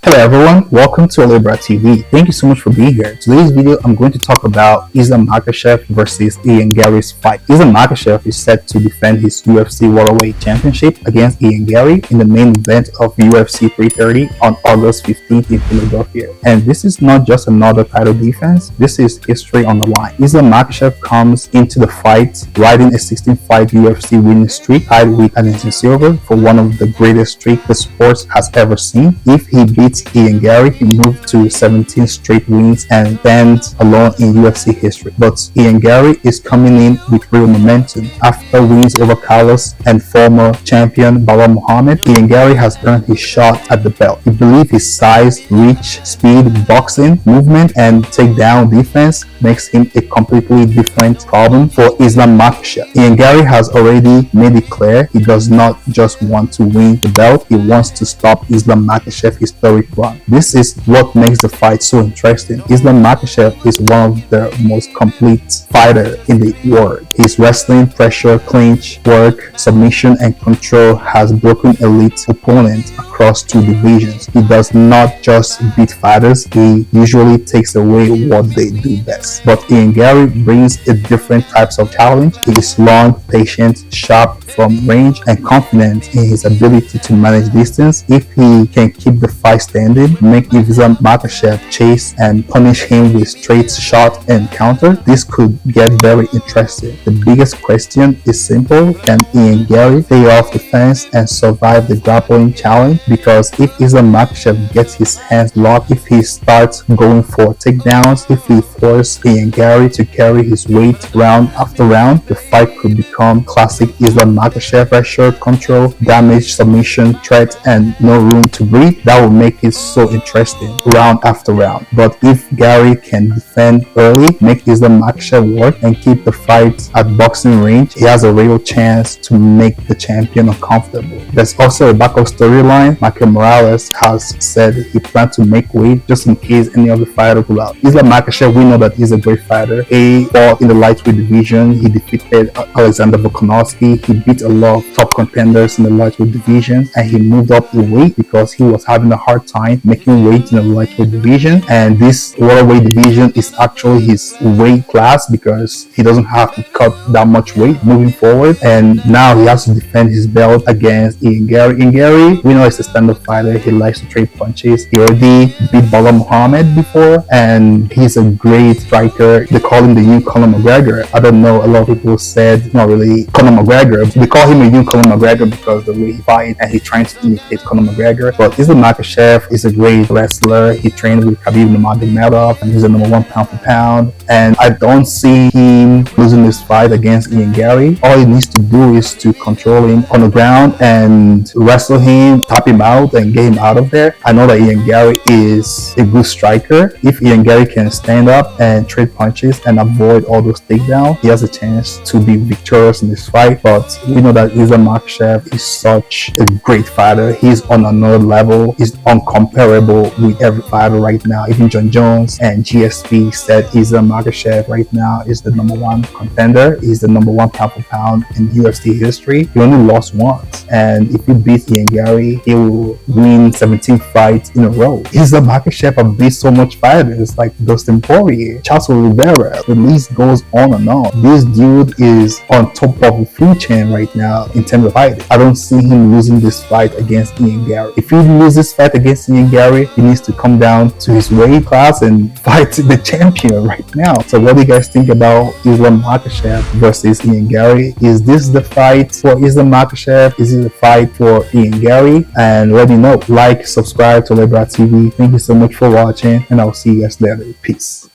Hello everyone, welcome to Alibra TV. Thank you so much for being here. Today's video, I'm going to talk about Islam Makhachev versus Ian Garry's fight. Islam Makhachev is set to defend his UFC welterweight championship against Ian Garry in the main event of UFC 330 on August 15th in Philadelphia. And this is not just another title defense, this is history on the line. Islam Makhachev comes into the fight riding a 16-fight UFC winning streak tied with Anderson Silva for one of the greatest streaks the sport has ever seen. If he beats Ian Garry, he moved to 17 straight wins and stands alone in UFC history. But Ian Garry is coming in with real momentum. After wins over Carlos and former champion Belal Muhammad, Ian Garry has earned his shot at the belt. He believes his size, reach, speed, boxing, movement, and takedown defense makes him a completely different problem for Islam Makhachev. Ian Garry has already made it clear he does not just want to win the belt, he wants to stop Islam Makhachev's historic run. This is what makes the fight so interesting. Islam Makhachev is one of the most complete fighters in the world. His wrestling, pressure, clinch, work, submission, and control has broken elite opponents across two divisions. He does not just beat fighters, he usually takes away what they do best. But Ian Garry brings a different types of challenge. He is long, patient, sharp from range, and confident in his ability to manage distance. If he can keep the fight standing, make Islam Makhachev chase and punish him with straight shot and counter, this could get very interesting. The biggest question is simple: can Ian Garry stay off the fence and survive the grappling challenge? Because if Islam Makhachev gets his hands locked, if he starts going for takedowns, if he forces Ian Garry to carry his weight round after round, the fight could become classic Islam Makhachev: pressure, control, damage, submission, threat, and no room to breathe. That will make it so interesting round after round. But if Garry can defend early, make Islam Makhachev work, and keep the fight at boxing range, he has a real chance to make the champion uncomfortable. There's also a backup storyline. Makhachev Morales has said he plans to make weight just in case any of the fighters pull out. Islam Makhachev, we know that he's a great fighter. He fought in the lightweight division. He defeated Alexander Volkanovski. He beat a lot of top contenders in the lightweight division, and he moved up in weight because he was having a hard time making weight in the lightweight division. And this welterweight division is actually his weight class because he doesn't have to cut that much weight moving forward. And now he has to defend his belt against Ian Garry. Ian Garry, we know he's a stand-up fighter. He likes to trade punches. He already beat Belal Muhammad before, and he's a great striker. They call him the new Conor McGregor. I don't know, a lot of people said not really Conor McGregor. They call him a new Conor McGregor because the way he fights and he's trying to imitate Conor McGregor. But Islam Makhachev is a great wrestler. He trained with Khabib Nurmagomedov and he's the number 1 pound for pound. And I don't see him losing this fight against Ian Garry. All he needs to do is to control him on the ground and wrestle him, tap him out, and get him out of there. I know that Ian Garry is a good striker. If Ian Garry can stand up and trade punches and avoid all those takedowns, he has a chance to be victorious in this fight. But we know that Islam Makhachev is such a great fighter. He's on another level. He's uncomparable with every fighter right now. Even John Jones and GSP said Islam Makhachev right now is the number 1 contender. He's the number 1 pound for pound in UFC history. He only lost once, and if he beats Ian Garry, he will win 17 fights in a row. Islam Makhachev have beat so much fighters like Dustin Poirier, Charles Oliveira. The list goes on and on. This dude is on top of the food chain right now in terms of fighting. I don't see him losing this fight against Ian Garry. If he loses this fight against Ian Garry, he needs to come down to his weight class and fight the champion right now. So what do you guys think about Islam Makhachev versus Ian Garry? Is this the fight for Islam Makhachev? Is it the fight for Ian Garry? And let me know. Like, subscribe to Libra TV. Thank you so much for watching, and I'll see you guys later. Peace.